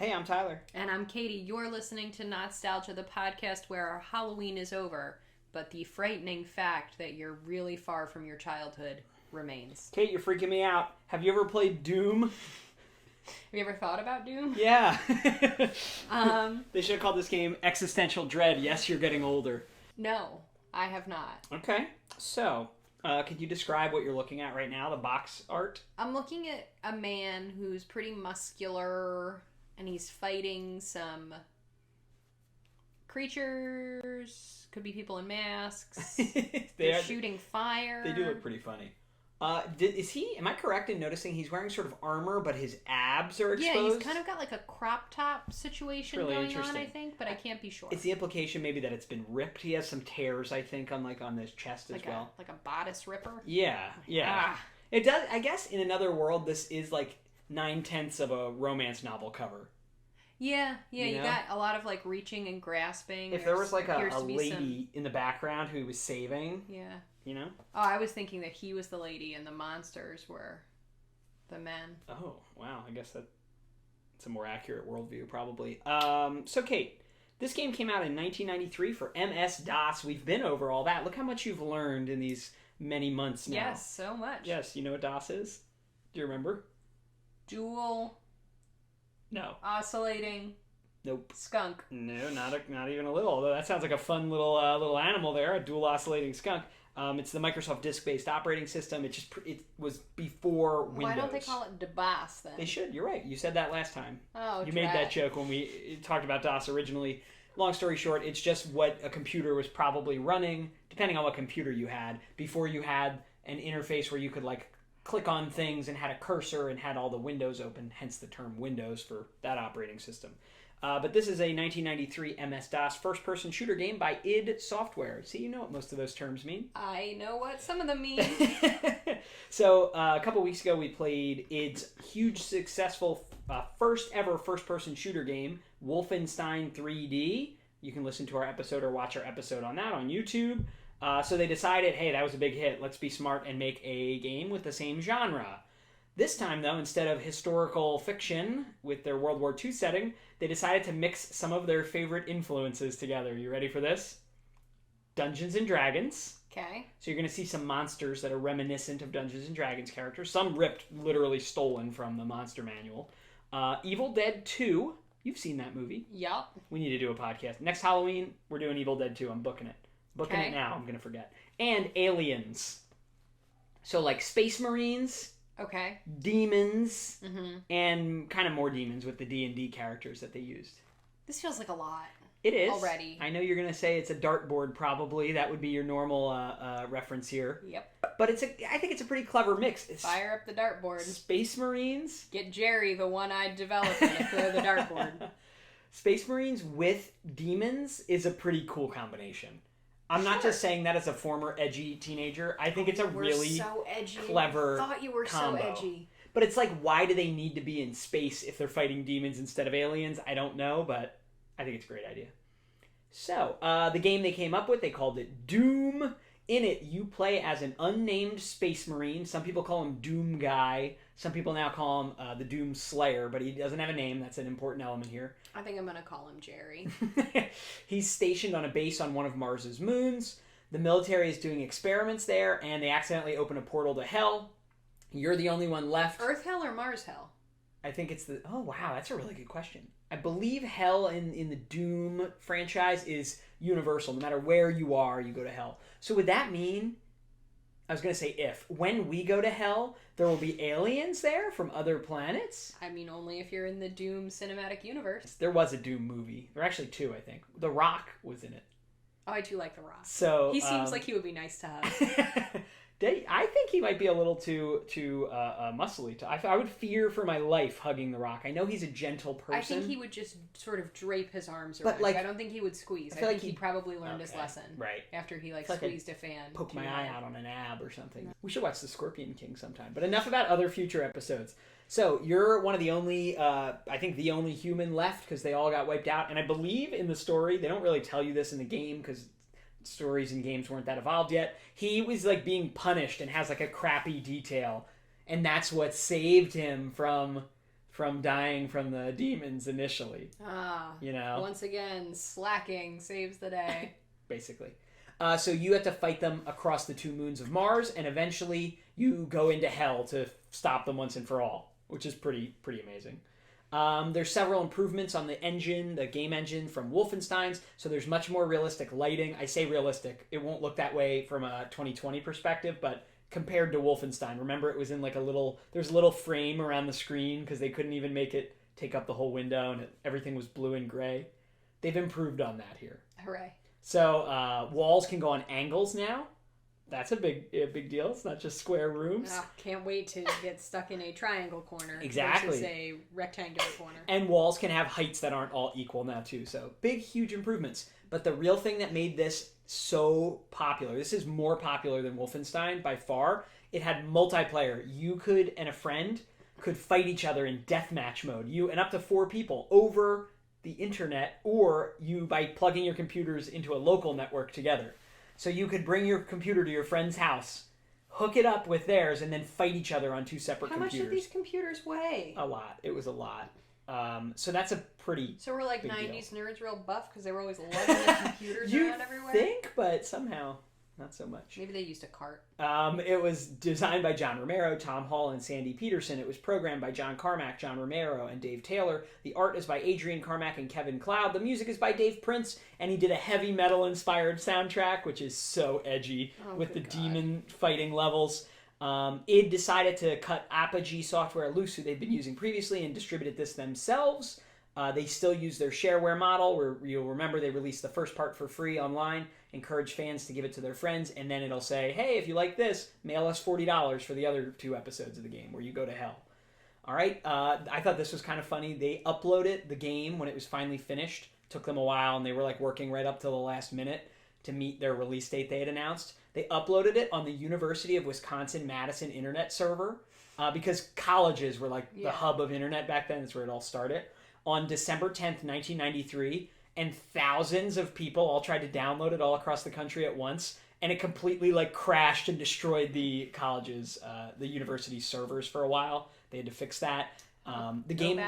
Hey, I'm Tyler. And I'm Katie. You're listening to Not-Stalgia, the podcast where our Halloween is over, but the frightening fact that you're really far from your childhood remains. Kate, you're freaking me out. Have you ever played Doom? Have you ever thought about Doom? Yeah. They should have called this game Existential Dread. Yes, you're getting older. No, I have not. Okay. So, could you describe what you're looking at right now, the box art? I'm looking at a man who's pretty muscular, and he's fighting some creatures. Could be people in masks. They're shooting fire. They do look pretty funny. Am I correct in noticing he's wearing sort of armor, but his abs are exposed? Yeah, he's kind of got like a crop top situation really going on, I think, but I can't be sure. It's the implication maybe that it's been ripped. He has some tears, I think, on his chest as well. Like a bodice ripper? Yeah. It does, I guess, in another world, this is like 9/10 of a romance novel cover. Yeah, you got a lot of like reaching and grasping. If there was like a lady in the background who was saving, you know? Oh, I was thinking that he was the lady and the monsters were the men. Oh, wow. I guess that's a more accurate worldview, probably. So, Kate, this game came out in 1993 for MS-DOS. We've been over all that. Look how much you've learned in these many months now. Yes, so much. Yes, you know what DOS is? Do you remember? Dual. No. Oscillating. Nope. Skunk. No, not even a little. Although that sounds like a fun little animal there, a dual oscillating skunk. It's the Microsoft disk-based operating system. It was before Windows. Why don't they call it DOS then? They should. You're right. You said that last time. Oh, you made that joke when we talked about DOS originally. Long story short, it's just what a computer was probably running, depending on what computer you had, before you had an interface where you could like click on things and had a cursor and had all the windows open, hence the term Windows for that operating system. But this is a 1993 MS-DOS first-person shooter game by id Software. See, you know what most of those terms mean. I know what some of them mean. So, a couple weeks ago, we played id's huge, successful first-ever first-person shooter game, Wolfenstein 3D. You can listen to our episode or watch our episode on that on YouTube. So they decided, hey, that was a big hit. Let's be smart and make a game with the same genre. This time, though, instead of historical fiction with their World War II setting, they decided to mix some of their favorite influences together. You ready for this? Dungeons and Dragons. Okay. So you're going to see some monsters that are reminiscent of Dungeons and Dragons characters. Some ripped, literally stolen from the Monster Manual. Evil Dead 2. You've seen that movie. Yup. We need to do a podcast. Next Halloween, we're doing Evil Dead 2. I'm booking it. Booking it now. I'm going to forget. And Aliens. So like Space Marines... Okay. Demons, and kind of more demons with the D&D characters that they used. This feels like a lot. It is. Already. I know you're going to say it's a dartboard, probably. That would be your normal reference here. Yep. But I think it's a pretty clever mix. Fire up the dartboard. Space Marines. Get Jerry, the one-eyed developer, to throw the dartboard. Space Marines with demons is a pretty cool combination. I'm not just saying that as a former edgy teenager. I think it's a really so edgy. clever I thought you were combo. so edgy. But it's like, why do they need to be in space if they're fighting demons instead of aliens? I don't know, but I think it's a great idea. So, the game they came up with, they called it Doom. In it, you play as an unnamed space marine. Some people call him Doom Guy. Some people now call him the Doom Slayer, but he doesn't have a name. That's an important element here. I think I'm going to call him Jerry. He's stationed on a base on one of Mars's moons. The military is doing experiments there, and they accidentally open a portal to Hell. You're the only one left. Earth Hell or Mars Hell? I think it's the... Oh, wow, that's a really good question. I believe Hell in the Doom franchise is universal. No matter where you are, you go to Hell. So would that mean... I was going to say if. When we go to Hell, there will be aliens there from other planets? I mean, only if you're in the Doom cinematic universe. There was a Doom movie. There are actually two, I think. The Rock was in it. Oh, I do like The Rock. So he seems like he would be nice to have. I think he might be a little too muscly. I would fear for my life hugging The Rock. I know he's a gentle person. I think he would just sort of drape his arms around. I don't think he would squeeze. I think he probably learned his lesson. Right. After he squeezed a fan. Poke my eye out on an ab or something. We should watch The Scorpion King sometime. But enough about other future episodes. So you're one of the only, I think the only human left because they all got wiped out. And I believe in the story, they don't really tell you this in the game because stories and games weren't that evolved yet. He was like being punished and has like a crappy detail, and that's what saved him from from dying from the demons initially. You know? Once again, slacking saves the day. Basically. So you have to fight them across the 2 moons of Mars, and eventually you go into hell to stop them once and for all, which is pretty amazing. There's several improvements on the game engine from Wolfenstein's, so there's much more realistic lighting. I say realistic. It won't look that way from a 2020 perspective, but compared to Wolfenstein, remember it was in like there's a little frame around the screen because they couldn't even make it take up the whole window, and everything was blue and gray. They've improved on that here. Hooray. So walls can go on angles now. That's a big deal. It's not just square rooms. Can't wait to get stuck in a triangle corner. Exactly. Versus a rectangular corner. And walls can have heights that aren't all equal now too. So huge improvements. But the real thing that made this so popular, this is more popular than Wolfenstein by far. It had multiplayer. You and a friend could fight each other in deathmatch mode. You and up to 4 people over the internet, or you by plugging your computers into a local network together. So you could bring your computer to your friend's house, hook it up with theirs, and then fight each other on 2 separate computers. How much did these computers weigh? A lot. It was a lot. So that's a pretty So we're like big 90s deal. nerds real buff because they were always lugging the computers around everywhere? You think, but somehow not so much. Maybe they used a cart. It was designed by John Romero, Tom Hall, and Sandy Peterson. It was programmed by John Carmack, John Romero, and Dave Taylor. The art is by Adrian Carmack and Kevin Cloud. The music is by Dave Prince, and he did a heavy metal-inspired soundtrack, which is so edgy with the demon fighting levels. id decided to cut Apogee Software loose, who they've been using previously, and distributed this themselves. They still use their shareware model, where you'll remember they released the first part for free online, encourage fans to give it to their friends, and then it'll say, hey, if you like this, mail us $40 for the other 2 episodes of the game where you go to hell. All right, I thought this was kind of funny. They uploaded the game when it was finally finished. Took them a while, and they were like working right up till the last minute to meet their release date they had announced. They uploaded it on the University of Wisconsin-Madison internet server because colleges were like the hub of internet back then. That's where it all started. On December 10th, 1993, and thousands of people all tried to download it all across the country at once, and it completely like crashed and destroyed the college's, the university's servers for a while. They had to fix that. The game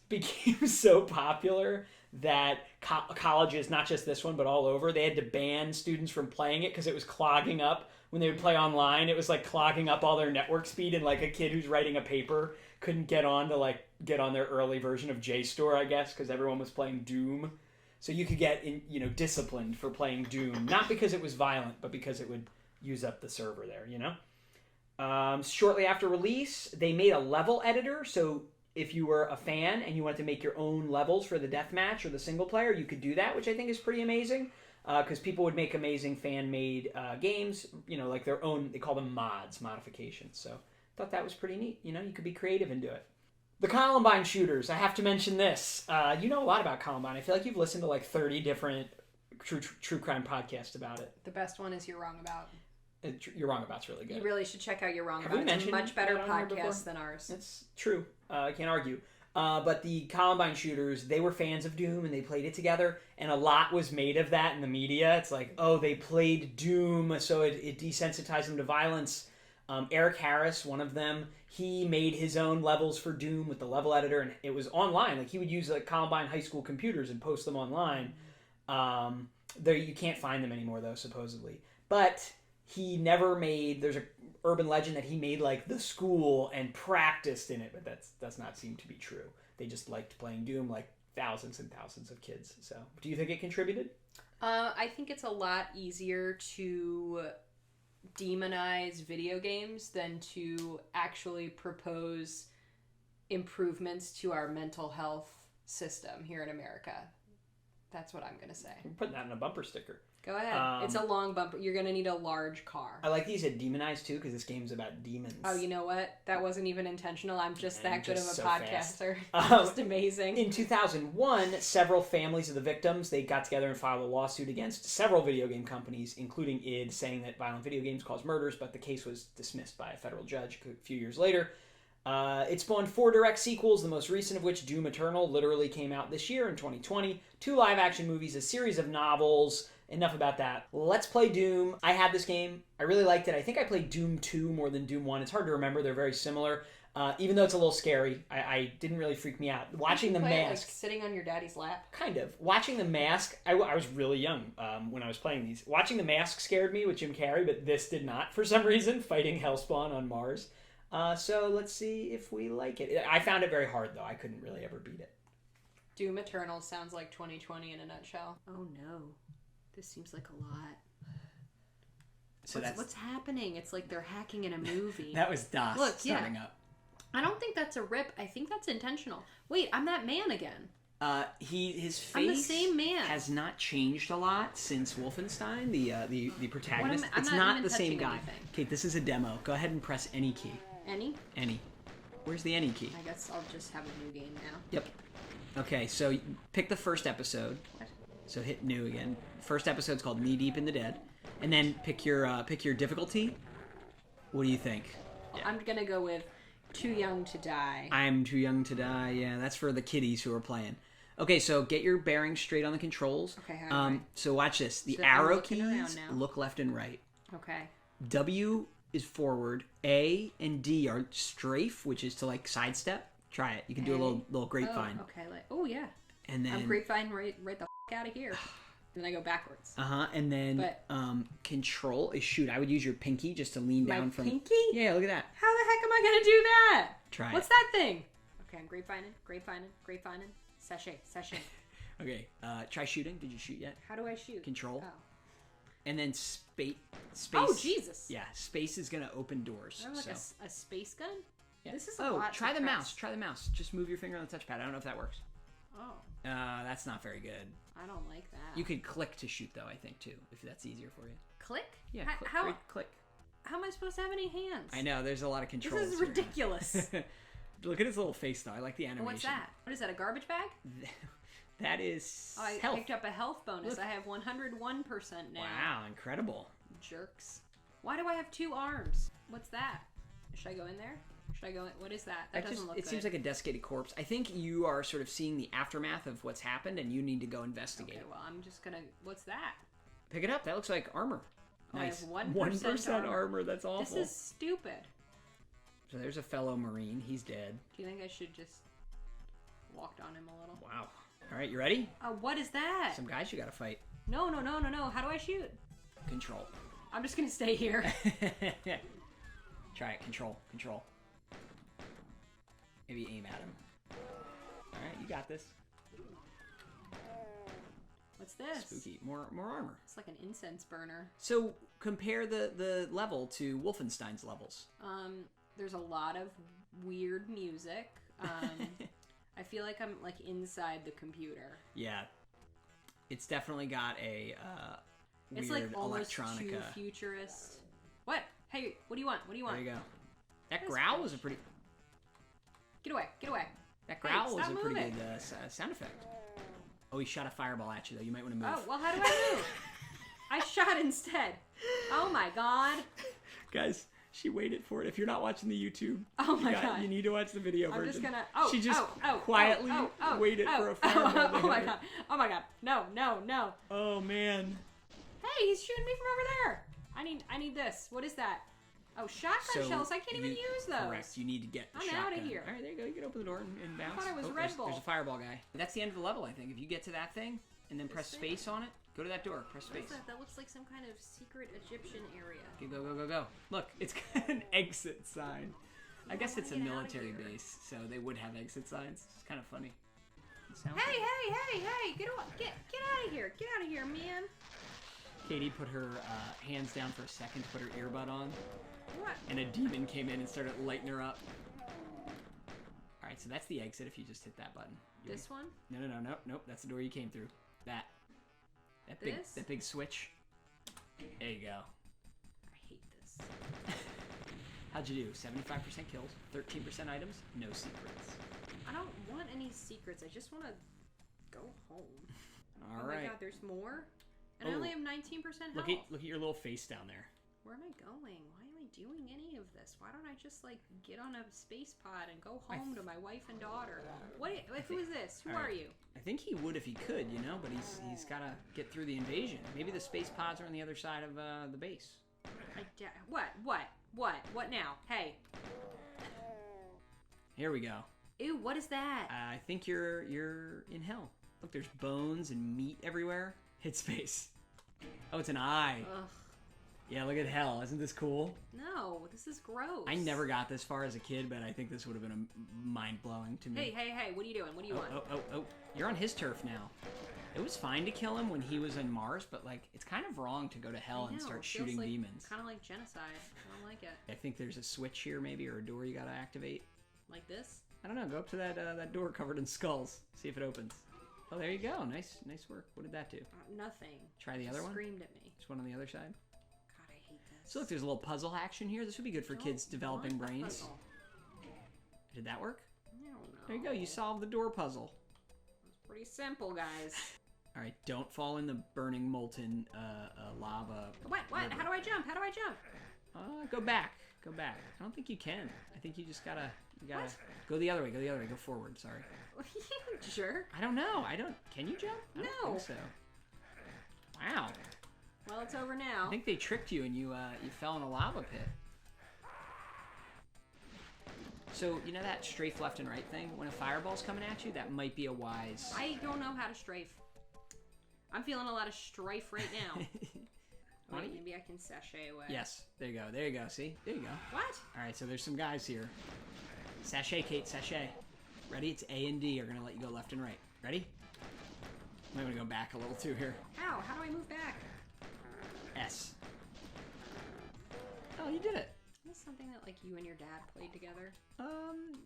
became so popular that colleges, not just this one, but all over, they had to ban students from playing it because it was clogging up. When they would play online, it was like clogging up all their network speed, and like a kid who's writing a paper couldn't get on to get on their early version of JSTOR, I guess, because everyone was playing Doom. So you could get disciplined for playing Doom, not because it was violent, but because it would use up the server there, Shortly after release, they made a level editor, so if you were a fan and you wanted to make your own levels for the deathmatch or the single player, you could do that, which I think is pretty amazing, because people would make amazing fan-made games, like their own, they call them mods, modifications, so I thought that was pretty neat. You could be creative and do it. The Columbine shooters, I have to mention this. You know a lot about Columbine. I feel like you've listened to like 30 different true crime podcasts about it. The best one is You're Wrong About. You're Wrong About's really good. You really should check out You're Wrong Have About. we It's a much better mentioned podcast than ours. That's true. I can't argue. But the Columbine shooters, they were fans of Doom and they played it together, and a lot was made of that in the media. It's like, oh, they played Doom, so it desensitized them to violence. Eric Harris, one of them, he made his own levels for Doom with the level editor, and it was online. Like, he would use like Columbine high school computers and post them online. You can't find them anymore, though, supposedly. But he never made, there's a urban legend that he made like the school and practiced in it, but that does not seem to be true. They just liked playing Doom like thousands and thousands of kids. So do you think it contributed? I think it's a lot easier to demonize video games than to actually propose improvements to our mental health system here in America. That's what I'm going to say. I'm putting that in a bumper sticker. Go ahead. It's a long bumper. You're going to need a large car. I like that you said demonized too, because this game's about demons. Oh, you know what? That wasn't even intentional. I'm just that good of a so podcaster. Just amazing. In 2001, several families of the victims, they got together and filed a lawsuit against several video game companies, including id, saying that violent video games cause murders, but the case was dismissed by a federal judge a few years later. It spawned 4 direct sequels, the most recent of which, Doom Eternal, literally came out this year in 2020. 2 live-action movies, a series of novels. Enough about that. Let's play Doom. I had this game. I really liked it. I think I played Doom 2 more than Doom 1. It's hard to remember. They're very similar. Even though it's a little scary, I didn't really freak me out. Watching The Play it, Mask, like, sitting on your daddy's lap. kind of. Watching The Mask, I was really young when I was playing these. Watching The Mask scared me with Jim Carrey, but this did not for some reason, fighting Hellspawn on Mars. So let's see if we like it. I found it very hard, though. I couldn't really ever beat it. Doom Eternal sounds like 2020 in a nutshell. Oh no. This seems like a lot. So what's happening? It's like they're hacking in a movie. That was DOS starting up. I don't think that's a rip. I think that's intentional. Wait, I'm that man again. His face I'm the same man. has not changed a lot since Wolfenstein, the protagonist. I'm it's not not even the same touching guy. anything. Kate, this is a demo. Go ahead and press any key. Any? Any. Where's the any key? I guess I'll just have a new game now. Yep. Okay, so pick the first episode. What? So hit new again. First episode's called Knee Deep in the Dead, and then pick your difficulty. What do you think? Yeah. I'm gonna go with Too Young to Die. I'm Too Young to Die. Yeah, that's for the kiddies who are playing. Okay, so get your bearings straight on the controls. Okay, how do I? So watch this. The So I'm arrow looking around keys now. look left and right. Okay. W is forward. A and D are strafe, which is to like sidestep. Try it. You can do a little grapevine. Oh, okay. Oh yeah. And then I'm grapevine right the out of here. Then I go backwards. And then But- control is shoot. I would use your pinky just to lean down My from. pinky? Yeah, look at that. How the heck am I gonna do that? Try What's it. that thing? Okay, I'm grapevining. Sachet. Okay. Try shooting. Did you shoot yet? How do I shoot? Control. Oh. And then space. Oh, Jesus. Yeah, space is gonna open doors. I have like so. a space gun? Yeah. This is a lot try to the press. mouse. Try the mouse. Just move your finger on the touchpad. I don't know if that works. Oh, That's not very good. I don't like that. You could click to shoot though. I think too, if that's easier for you. Click? Yeah. How Click. am I supposed to have any hands? I know. There's a lot of controls. This is here. ridiculous. Look at his little face though. I like the animation. What's that? What is that? A garbage bag? That is Oh, I health. picked up a health bonus. Look. I have 101% now. Wow, incredible. Jerks. Why do I have 2 arms? What's that? Should I go in there? Should I go in? What is that? That doesn't look it good. seems like a desiccated corpse. I think you are sort of seeing the aftermath of what's happened, and you need to go investigate. Okay, well, I'm just gonna... What's that? Pick it up. That looks like armor. I Nice. have 1% 1% armor. armor. That's awful. This is stupid. So there's a fellow Marine. He's dead. Do you think I should just walked on him a little? Wow. All right, you ready? What is that? Some guys you gotta fight. No. How do I shoot? Control. I'm just gonna stay here. Try it. Control. Maybe aim at him. All right, you got this. What's this? Spooky. More armor. It's like an incense burner. So compare the level to Wolfenstein's levels. There's a lot of weird music. I feel like I'm like inside the computer. Yeah, it's definitely got a weird It's like almost electronica. too futurist. What? Hey, what do you want? There you go. That That's growl fresh. was a pretty. Get away! That growl was stop a pretty moving. good sound effect. Oh, he shot a fireball at you though. You might want to move. Oh, well, how do I move? I shot instead. Oh my god. Guys, she waited for it. If you're not watching the YouTube, Oh my god. you need to watch the video I'm version. just gonna. She just quietly waited for a fireball to Oh my hit her. god. Oh my god. No. Oh man. Hey, he's shooting me from over there. I need this. What is that? Oh, shotgun shells. I can't even use those. Correct. You need to get the I'm shotgun. outta here. All right, there you go. You can open the door and bounce. thought it was Red there's, Bull. There's a fireball guy. That's the end of the level, I think. If you get to that thing and then press thing? space on it, go to that door. Press What is space. that? That looks like some kind of secret Egyptian area. Okay, go. Look, it's got an exit sign. I guess wanna it's a get outta military here. base, so they would have exit signs. It's kind of funny. It sounds Hey, like- get out of here. Get out of here, man. Katie put her hands down for a second to put her earbud on, What? and a demon came in and started lighting her up. All right, so that's the exit if you just hit that button. This one? Nope. That's the door you came through. That This? big switch. There you go. I hate this. How'd you do? 75% kills, 13% items, no secrets. I don't want any secrets. I just want to go home. All Oh right. my god, there's more? And I Oh. only have 19% health. Look at your little face down there. Where am I going? Why am I doing any of this? Why don't I just like get on a space pod and go home to my wife and daughter? Who is this? Who All are right. you? I think he would if he could, but he's got to get through the invasion. Maybe the space pods are on the other side of the base. What now? Hey. Here we go. Ew, what is that? I think you're in hell. Look, there's bones and meat everywhere. Hit space. Oh, it's an eye. Ugh. Yeah, look at hell. Isn't this cool? No, this is gross. I never got this far as a kid, but I think this would have been mind-blowing to me. Hey, what are you doing? What do you want? Oh. You're on his turf now. It was fine to kill him when he was on Mars, but, like, it's kind of wrong to go to hell and start shooting demons. Kind of like genocide. I don't like it. I think there's a switch here, maybe, or a door you gotta activate. Like this? I don't know. Go up to that door covered in skulls. See if it opens. Oh, there you go. Nice work. What did that do? Nothing. Try the other one? Screamed at me. Just one on the other side? God, I hate this. So look, there's a little puzzle action here. This would be good for kids developing brains. Did that work? I don't know. There you go. You solved the door puzzle. It's pretty simple, guys. All right, don't fall in the burning molten lava. What? River. How do I jump? Go back. I don't think you can. I think you just gotta. What? Go the other way. Go forward. Sorry. Sure. I don't know. Can you jump? I don't think so. Wow. Well, it's over now. I think they tricked you and you fell in a lava pit. So, you know that strafe left and right thing? When a fireball's coming at you, that might be a wise... I don't know how to strafe. I'm feeling a lot of strife right now. Wait, maybe I can sashay away. Yes, there you go. See? There you go. What? All right, so there's some guys here. Sashay, Kate, sashay. Ready? It's A and D are going to let you go left and right. Ready? I'm going to go back a little too here. How? How do I move back? S. Oh, you did it. Is this something that, like, you and your dad played together?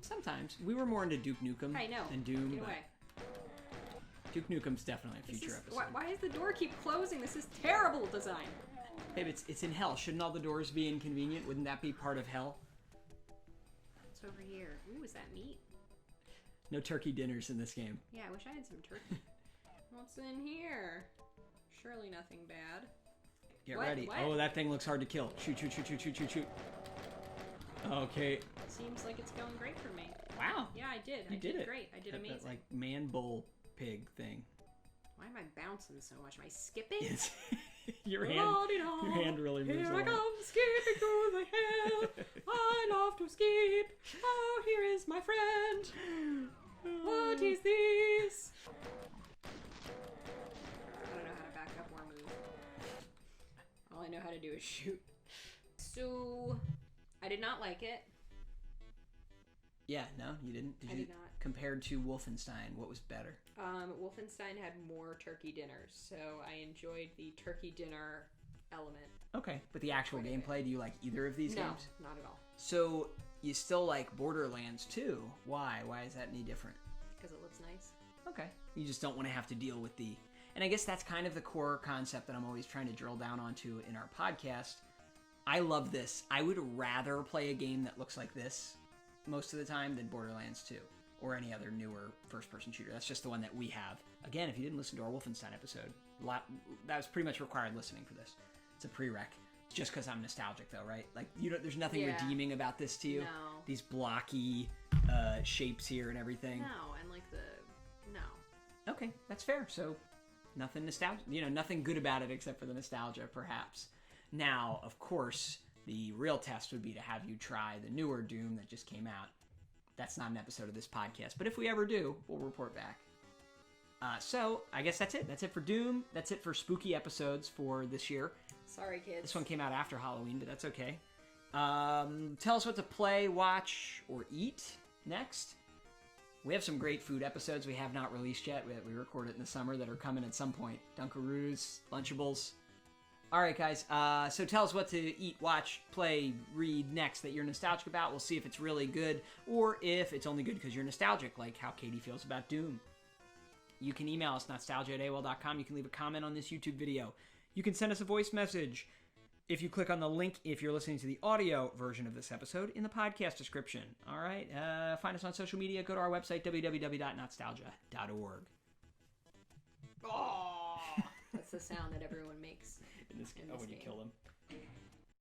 Sometimes. We were more into Duke Nukem and Doom. Get away. Duke Nukem's definitely a future episode. Why does the door keep closing? This is terrible design. Babe, it's in hell. Shouldn't all the doors be inconvenient? Wouldn't that be part of hell? What's over here? Ooh, is that meat? No turkey dinners in this game. Yeah, I wish I had some turkey. What's in here? Surely nothing bad. Get ready. What? Oh, that thing looks hard to kill. Shoot. Okay. Seems like it's going great for me. Wow. Yeah, I did. You did it. Great. I did amazing. That, like, man bull pig thing. Why am I bouncing so much? Am I skipping? Yes. your hand really moves Here along. I come, skipping through the hill. I love to skip. Oh, here is my friend. What is this? I don't know how to back up or move. All I know how to do is shoot. So, I did not like it. Yeah, no, you didn't. I did not. Compared to Wolfenstein, what was better? Wolfenstein had more turkey dinners, so I enjoyed the turkey dinner element. Okay, but the actual gameplay, do you like either of these games? No, not at all. So, you still like Borderlands 2. Why? Why is that any different? Because it looks nice. Okay. You just don't want to have to deal with the... And I guess that's kind of the core concept that I'm always trying to drill down onto in our podcast. I love this. I would rather play a game that looks like this most of the time than Borderlands 2 or any other newer first-person shooter. That's just the one that we have. Again, if you didn't listen to our Wolfenstein episode, that was pretty much required listening for this. It's a prereq. Just because I'm nostalgic, though, right? Like, there's nothing redeeming about this to you. No. These blocky shapes here and everything. No, and like no. Okay, that's fair. So, nothing nostalgic. Nothing good about it except for the nostalgia, perhaps. Now, of course, the real test would be to have you try the newer Doom that just came out. That's not an episode of this podcast, but if we ever do, we'll report back. So, I guess that's it. That's it for Doom. That's it for spooky episodes for this year. Sorry, kids. This one came out after Halloween, but that's okay. Tell us what to play, watch, or eat next. We have some great food episodes we have not released yet. We record it in the summer that are coming at some point. Dunkaroos, Lunchables. All right, guys. So tell us what to eat, watch, play, read next that you're nostalgic about. We'll see if it's really good or if it's only good because you're nostalgic, like how Katie feels about Doom. You can email us, nostalgia@aol.com. You can leave a comment on this YouTube video. You can send us a voice message if you click on the link if you're listening to the audio version of this episode in the podcast description. All right? Find us on social media. Go to our website, www.notstalgia.org. Oh, that's the sound that everyone makes. When you kill them.